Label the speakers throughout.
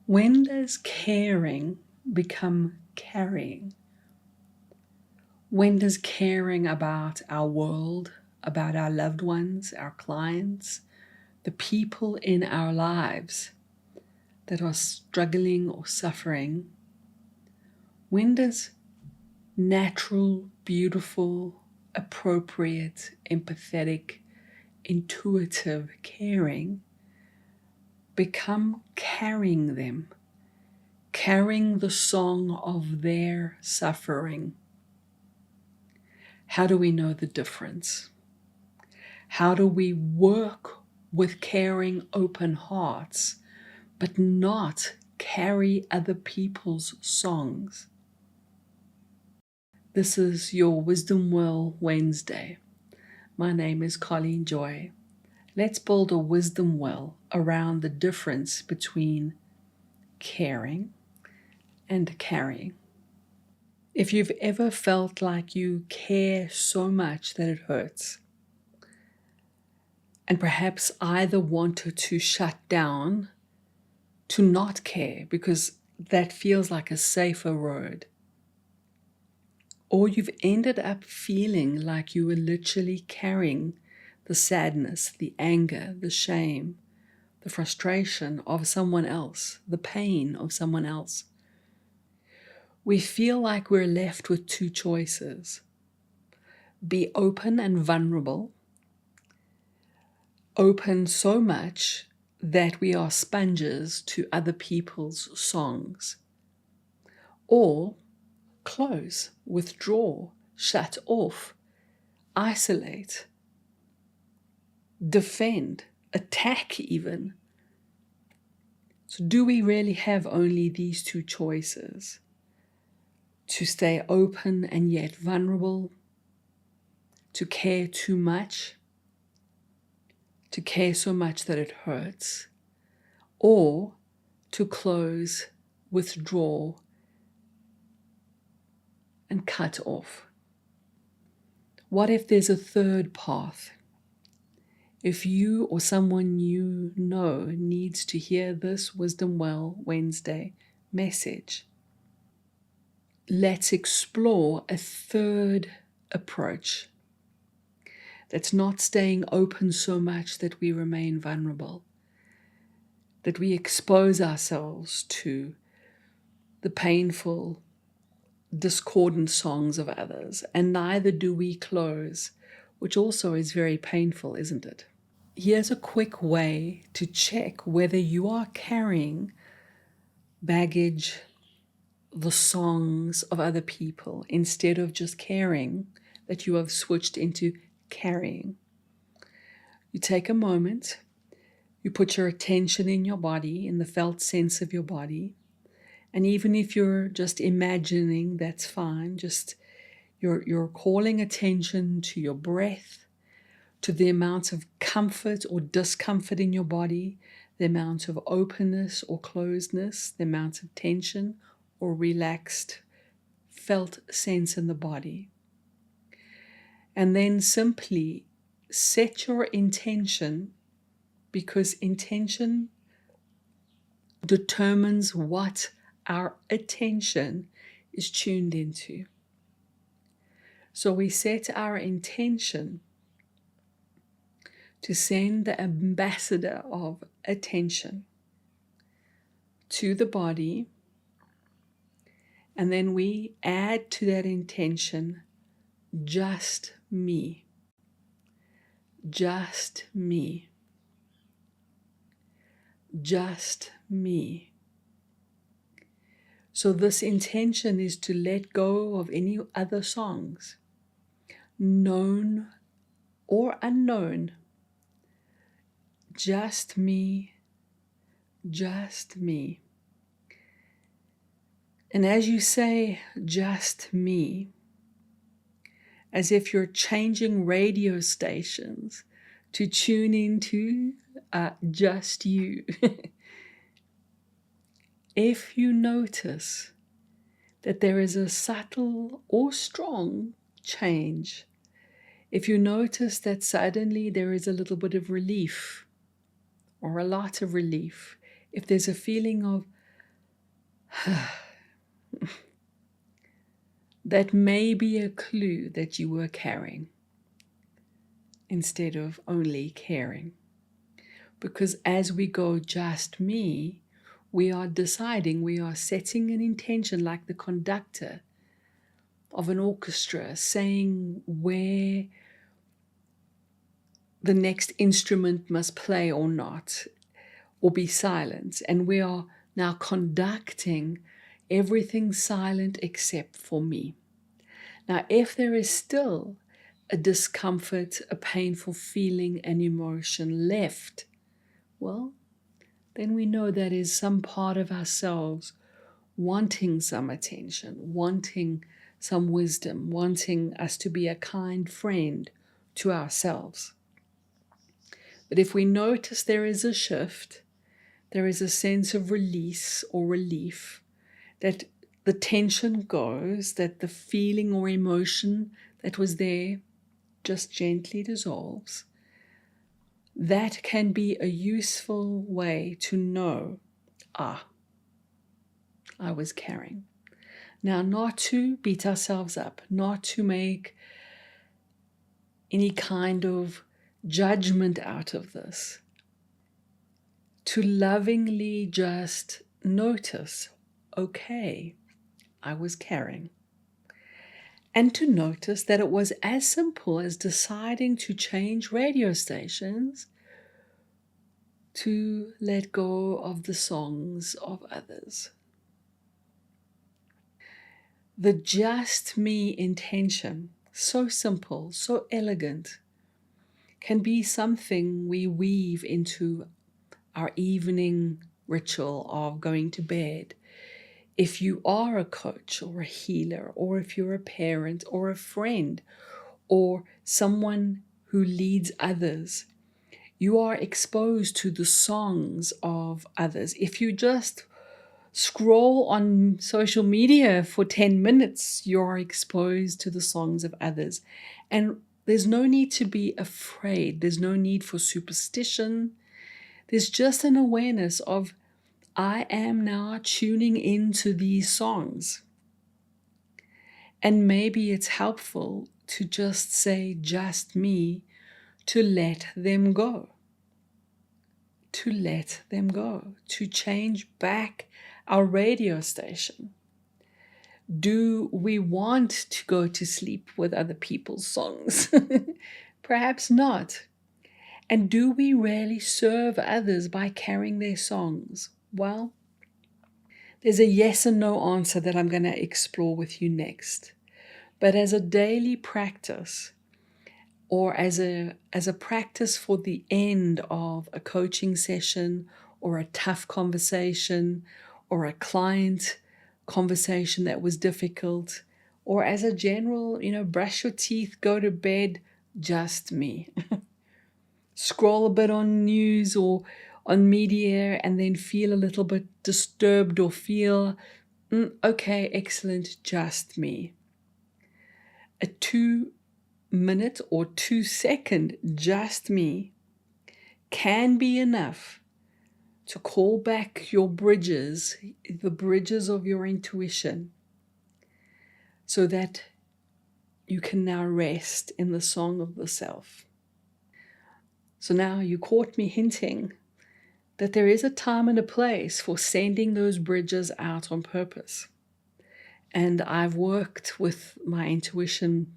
Speaker 1: When does caring become carrying? When does caring about our world, about our loved ones, our clients, the people in our lives that are struggling or suffering, when does natural, beautiful, appropriate, empathetic, intuitive caring become carrying them, carrying the song of their suffering? How do we know the difference? How do we work with caring, open hearts, but not carry other people's songs? This is your Wisdom Well Wednesday. My name is Colleen Joy. Let's build a wisdom well around the difference between caring and carrying. If you've ever felt like you care so much that it hurts, and perhaps either wanted to shut down, to not care because that feels like a safer road, or you've ended up feeling like you were literally carrying the sadness, the anger, the shame, the frustration of someone else, the pain of someone else, we feel like we're left with two choices: be open and vulnerable, open so much that we are sponges to other people's songs, or close, withdraw, shut off, isolate, defend, attack even. So do we really have only these two choices? To stay open and yet vulnerable, to care too much, to care so much that it hurts, or to close, withdraw, and cut off? What if there's a third path? If you or someone you know needs to hear this Wisdom Well Wednesday message, let's explore a third approach that's not staying open so much that we remain vulnerable, that we expose ourselves to the painful, discordant songs of others, and neither do we close, which also is very painful, isn't it? Here's a quick way to check whether you are carrying baggage, the songs of other people, instead of just caring, that you have switched into carrying. You take a moment, you put your attention in your body, in the felt sense of your body, and even if you're just imagining, that's fine. Just you're calling attention to your breath, to the amount of comfort or discomfort in your body, the amount of openness or closedness, the amount of tension or relaxed felt sense in the body. And then simply set your intention, because intention determines what our attention is tuned into. So we set our intention to send the ambassador of attention to the body, and then we add to that intention, just me, just me, just me. So this intention is to let go of any other songs, known or unknown. Just me, just me. And as you say, just me, as if you're changing radio stations to tune into just you. If you notice that there is a subtle or strong change, if you notice that suddenly there is a little bit of relief or a lot of relief, if there's a feeling of That may be a clue that you were carrying instead of only caring. Because as we go just me, we are deciding, we are setting an intention like the conductor of an orchestra, saying where the next instrument must play or not, or be silent. And we are now conducting everything silent except for me. Now, if there is still a discomfort, a painful feeling, an emotion left, well, then we know that is some part of ourselves wanting some attention, wanting some wisdom, wanting us to be a kind friend to ourselves. But if we notice there is a shift, there is a sense of release or relief, that the tension goes, that the feeling or emotion that was there just gently dissolves, that can be a useful way to know, I was carrying. Now, not to beat ourselves up, not to make any kind of judgment out of this, to lovingly just notice, okay, I was carrying. And to notice that it was as simple as deciding to change radio stations, to let go of the songs of others. The just me intention, so simple, so elegant, can be something we weave into our evening ritual of going to bed. If you are a coach or a healer, or if you're a parent or a friend, or someone who leads others, you are exposed to the songs of others. If you just scroll on social media for 10 minutes, you're exposed to the songs of others. And there's no need to be afraid. There's no need for superstition. There's just an awareness of, I am now tuning into these songs. And maybe it's helpful to just say, just me, to let them go. To let them go. To change back our radio station. Do we want to go to sleep with other people's songs? Perhaps not. And do we really serve others by carrying their songs? Well, there's a yes and no answer that I'm going to explore with you next. But as a daily practice, or as a practice for the end of a coaching session, or a tough conversation, or a client conversation that was difficult, or as a general, brush your teeth, go to bed, just me. Scroll a bit on news or on media and then feel a little bit disturbed or feel, okay, excellent, just me. A 2-minute or 2-second just me can be enough to call back your bridges, the bridges of your intuition, so that you can now rest in the song of the self. So now you caught me hinting that there is a time and a place for sending those bridges out on purpose. And I've worked with my intuition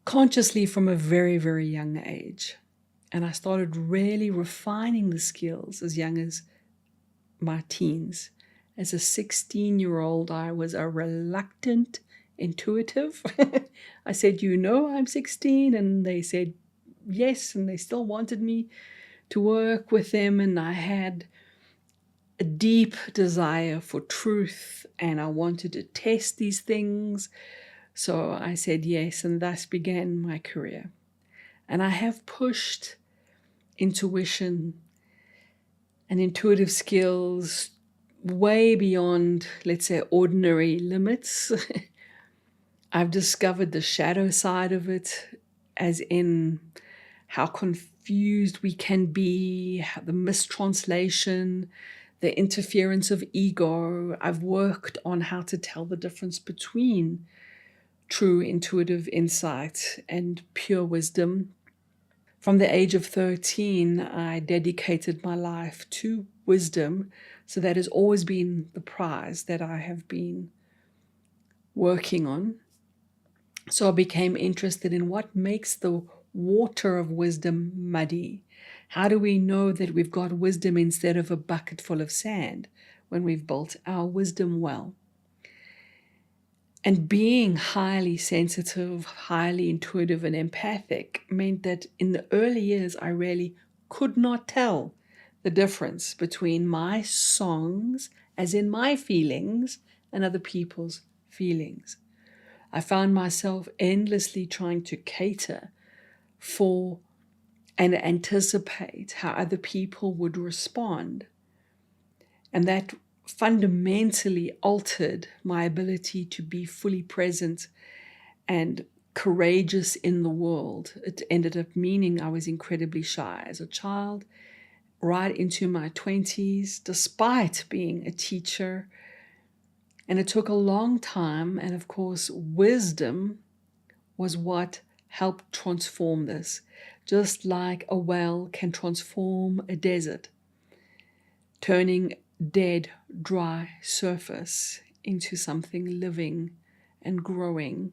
Speaker 1: consciously from a very, very young age. And I started really refining the skills as young as my teens. As a 16-year-old, I was a reluctant intuitive. I said, I'm 16. And they said yes, and they still wanted me to work with them. And I had a deep desire for truth, and I wanted to test these things. So I said yes, and thus began my career. And I have pushed intuition and intuitive skills way beyond, let's say, ordinary limits. I've discovered the shadow side of it, as in how confused we can be, the mistranslation, the interference of ego. I've worked on how to tell the difference between true intuitive insight and pure wisdom. From the age of 13, I dedicated my life to wisdom. So that has always been the prize that I have been working on. So I became interested in what makes the water of wisdom muddy. How do we know that we've got wisdom instead of a bucket full of sand when we've built our wisdom well? And being highly sensitive, highly intuitive, and empathic meant that in the early years, I really could not tell the difference between my songs, as in my feelings, and other people's feelings. I found myself endlessly trying to cater for and anticipate how other people would respond. And that fundamentally altered my ability to be fully present and courageous in the world. It ended up meaning I was incredibly shy as a child, right into my 20s, despite being a teacher. And it took a long time. And of course, wisdom was what helped transform this. Just like a well can transform a desert, turning dead, dry surface into something living and growing.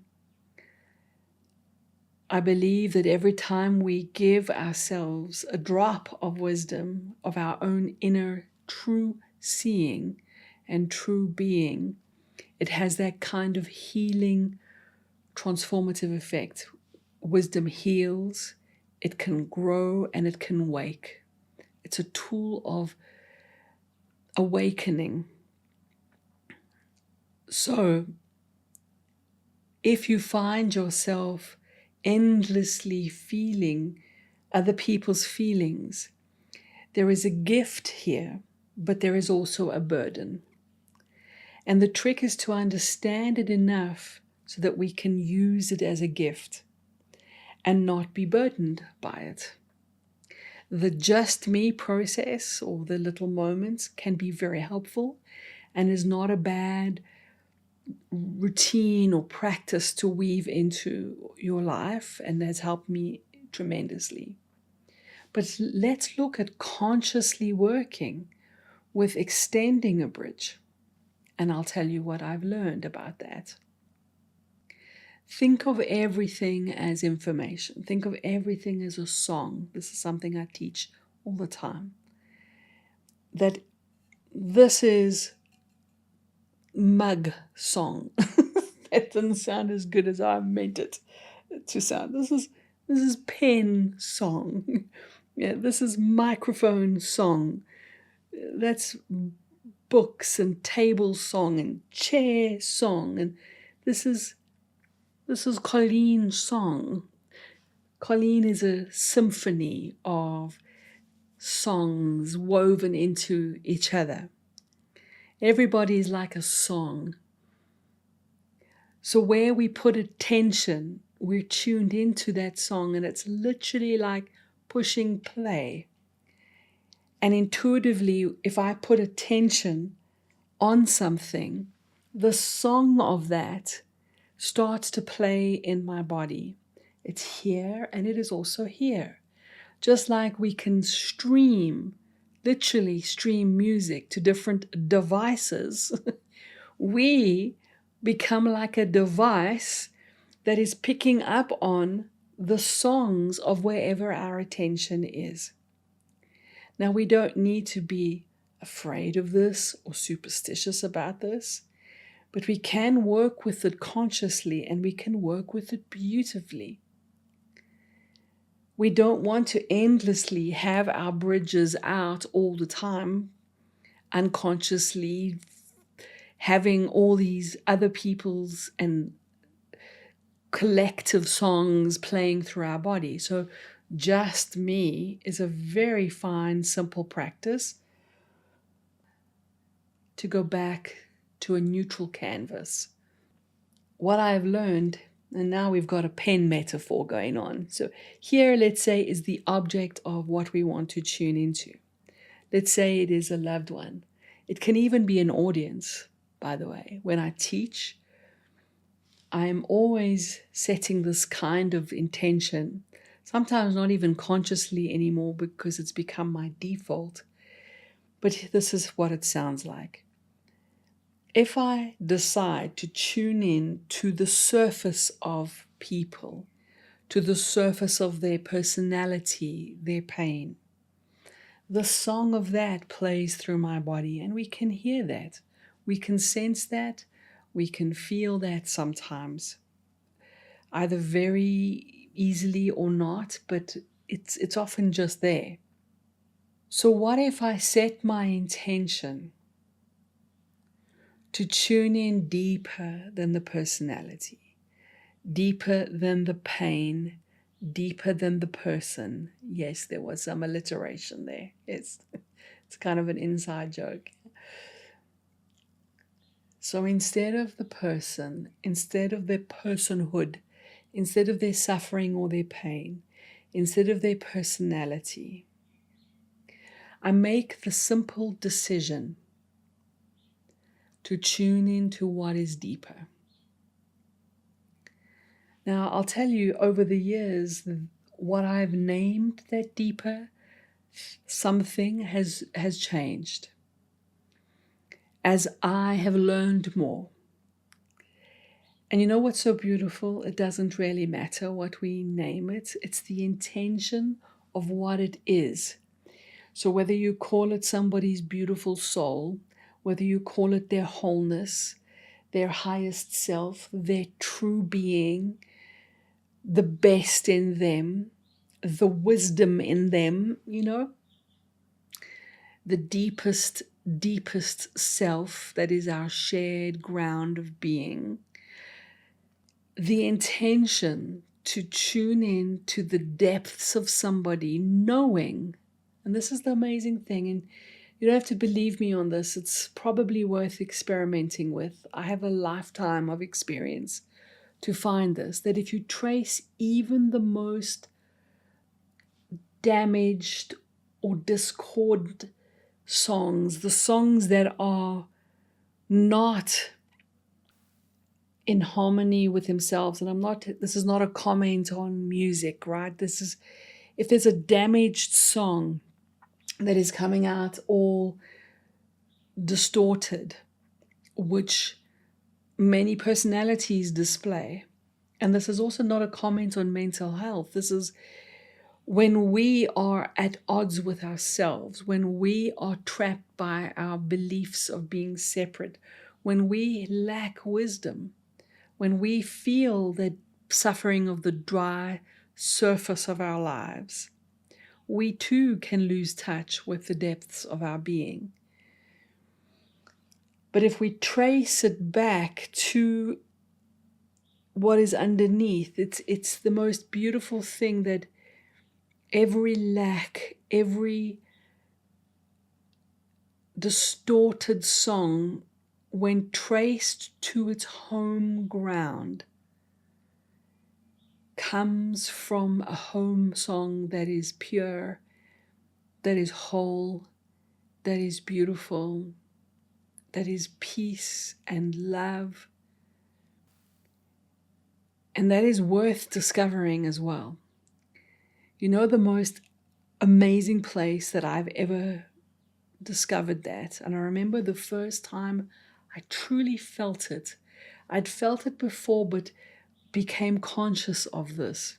Speaker 1: I believe that every time we give ourselves a drop of wisdom, of our own inner true seeing and true being, it has that kind of healing, transformative effect. Wisdom heals, it can grow, and it can wake. It's a tool of awakening. So, if you find yourself endlessly feeling other people's feelings, there is a gift here, but there is also a burden. And the trick is to understand it enough so that we can use it as a gift and not be burdened by it. The just me process, or the little moments, can be very helpful and is not a bad routine or practice to weave into your life, and has helped me tremendously. But let's look at consciously working with extending a bridge, and I'll tell you what I've learned about that. Think of everything as information. Think of everything as a song. This is something I teach all the time. That this is mug song. That didn't sound as good as I meant it to sound. This is pen song. Yeah, this is microphone song. That's books and table song and chair song. And this is Colleen's song. Colleen is a symphony of songs woven into each other. Everybody is like a song. So where we put attention, we're tuned into that song, and it's literally like pushing play. And intuitively, if I put attention on something, the song of that starts to play in my body. It's here and it is also here. Just like we can literally stream music to different devices, we become like a device that is picking up on the songs of wherever our attention is. Now, we don't need to be afraid of this or superstitious about this, but we can work with it consciously, and we can work with it beautifully. We don't want to endlessly have our bridges out all the time, unconsciously having all these other people's and collective songs playing through our body. So just me is a very fine, simple practice to go back to a neutral canvas. What I've learned, and now we've got a pen metaphor going on. So here, let's say, is the object of what we want to tune into. Let's say it is a loved one. It can even be an audience, by the way. When I teach, I'm always setting this kind of intention, sometimes not even consciously anymore because it's become my default. But this is what it sounds like. If I decide to tune in to the surface of people, to the surface of their personality, their pain, the song of that plays through my body, and we can hear that. We can sense that. We can feel that sometimes, either very easily or not, but it's often just there. So what if I set my intention to tune in deeper than the personality, deeper than the pain, deeper than the person? Yes, there was some alliteration there. It's kind of an inside joke. So instead of the person, instead of their personhood, instead of their suffering or their pain, instead of their personality, I make the simple decision to tune into what is deeper. Now, I'll tell you, over the years, what I've named that deeper something has changed. As I have learned more. And you know what's so beautiful? It doesn't really matter what we name it. It's the intention of what it is. So whether you call it somebody's beautiful soul, whether you call it their wholeness, their highest self, their true being, the best in them, the wisdom in them, the deepest self that is our shared ground of being. The intention to tune in to the depths of somebody, knowing, and this is the amazing thing, and you don't have to believe me on this, it's probably worth experimenting with. I have a lifetime of experience to find this, that if you trace even the most damaged or discordant songs, the songs that are not in harmony with themselves, and this is not a comment on music, right? This is, if there's a damaged song that is coming out all distorted, which many personalities display, and this is also not a comment on mental health. This is when we are at odds with ourselves, when we are trapped by our beliefs of being separate, when we lack wisdom, when we feel the suffering of the dry surface of our lives, we too can lose touch with the depths of our being. But if we trace it back to what is underneath, it's the most beautiful thing, that every lack, every distorted song, when traced to its home ground, comes from a home song that is pure, that is whole, that is beautiful, that is peace and love, and that is worth discovering as well. You know, the most amazing place that I've ever discovered that, and I remember the first time I truly felt it. I'd felt it before, but became conscious of this,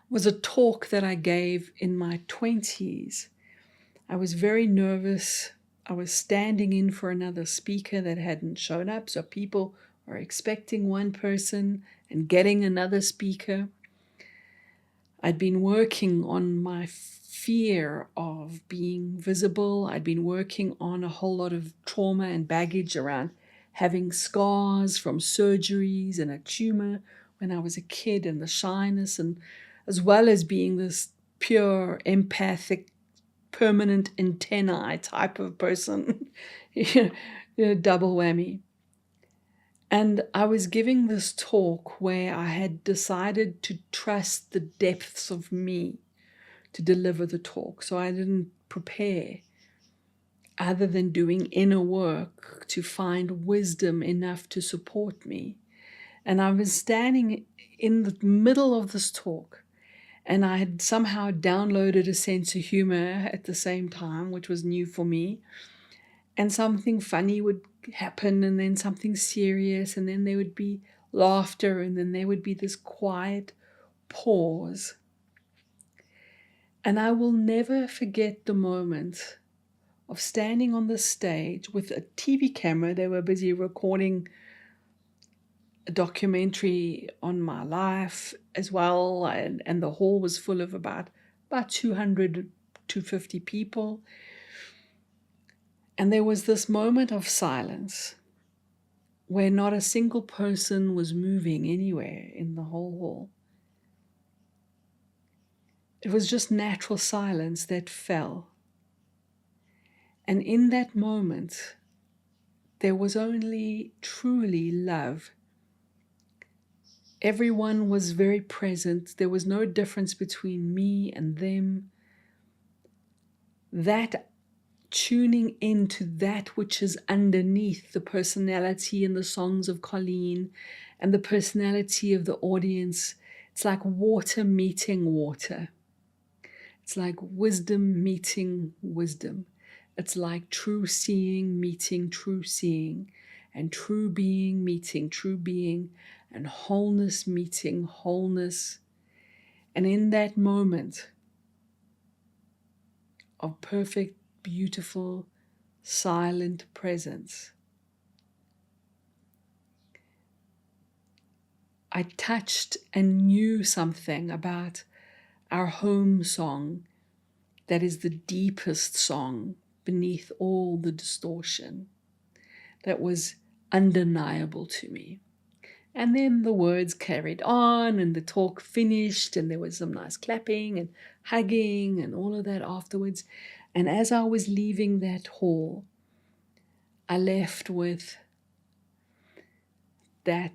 Speaker 1: was a talk that I gave in my 20s. I was very nervous. I was standing in for another speaker that hadn't shown up, so people were expecting one person and getting another speaker. I'd been working on my fear of being visible. I'd been working on a whole lot of trauma and baggage around having scars from surgeries and a tumor when I was a kid, and the shyness, and as well as being this pure empathic, permanent antennae type of person, double whammy. And I was giving this talk where I had decided to trust the depths of me to deliver the talk. So I didn't prepare. other than doing inner work to find wisdom enough to support me. And I was standing in the middle of this talk, and I had somehow downloaded a sense of humor at the same time, which was new for me. And something funny would happen, and then something serious, and then there would be laughter, and then there would be this quiet pause. And I will never forget the moment of standing on the stage with a TV camera. They were busy recording a documentary on my life as well, and the hall was full of about 200 to 50 people. And there was this moment of silence where not a single person was moving anywhere in the whole hall. It was just natural silence that fell. And in that moment, there was only truly love. Everyone was very present. There was no difference between me and them. That tuning into that which is underneath the personality and the songs of Colleen and the personality of the audience. It's like water meeting water. It's like wisdom meeting wisdom. It's like true seeing meeting true seeing, and true being meeting true being, and wholeness meeting wholeness. And in that moment of perfect, beautiful, silent presence, I touched and knew something about our home song that is the deepest song beneath all the distortion, that was undeniable to me. And then the words carried on, and the talk finished, and there was some nice clapping and hugging and all of that afterwards. And as I was leaving that hall, I left with that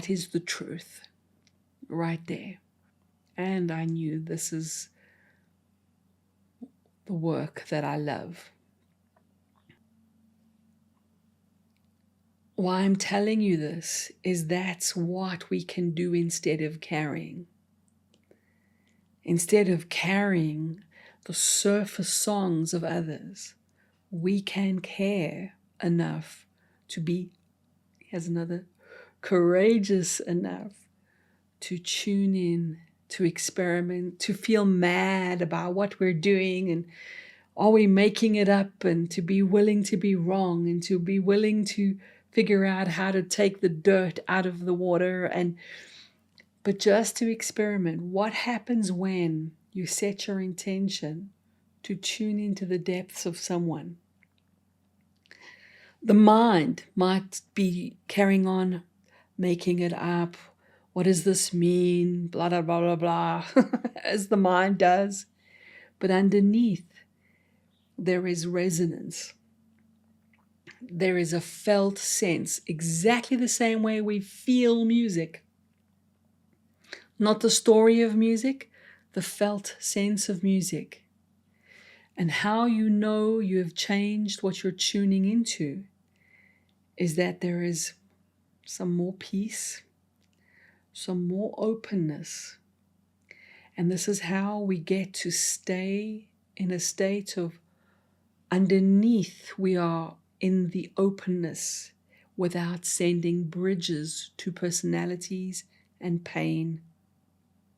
Speaker 1: is the truth right there. And I knew this is the work that I love. Why I'm telling you this is that's what we can do instead of carrying. Instead of carrying the surface songs of others, we can care enough to be, here's another, courageous enough to tune in, to experiment, to feel mad about what we're doing, and are we making it up, and to be willing to be wrong, and to be willing to figure out how to take the dirt out of the water, but just to experiment. What happens when you set your intention to tune into the depths of someone? The mind might be carrying on, making it up. What does this mean? Blah, blah, blah, blah, blah, as the mind does. But underneath, there is resonance. There is a felt sense, exactly the same way we feel music. Not the story of music, the felt sense of music. And how you know you have changed what you're tuning into is that there is some more peace, some more openness. And this is how we get to stay in a state of underneath we are in the openness without sending bridges to personalities and pain.